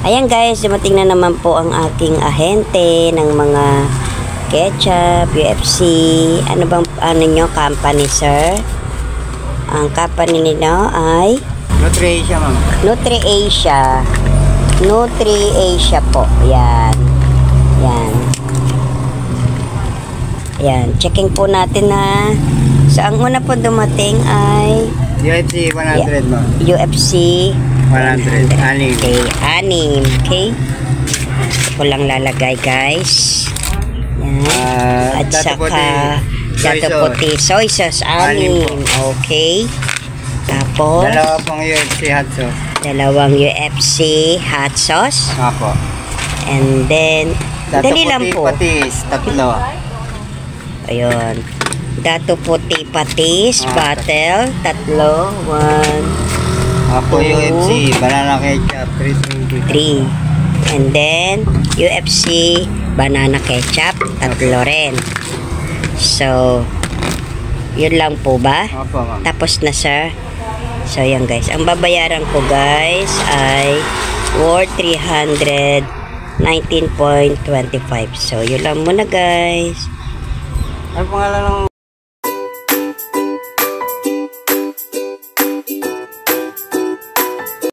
Ayan guys, dumating na naman po ang aking ahente ng mga ketchup, UFC. Ano bang nyo company, sir? Ang company nila ay Nutri-Asia, ma'am. Nutri-Asia. Nutri-Asia po. Yan. Yan. Yan. Checking po natin na. So, ang una po dumating ay UFC 100, ma'am. UFC 100. Anim. Okay, anim. Okay. Ito ko lang lalagay, guys. Yan. At saka dato puti. Soy sauce. Anim. Okay. Tapos dalawa pong UFC hot sauce. Dalawang UFC hot sauce. Apo. And then dali lang po. Patis, tatlo. Ayun. Dato puti patis, bottle, tatlo. 1, Apo UFC, banana ketchup, 3. And then UFC banana ketchup, tatlo rin. So, yun lang po ba? Apo, ma'am. Tapos na, sir. So, yan guys. Ang babayaran ko guys ay worth 319.25. So, yun lang muna guys. Ano pangalan ng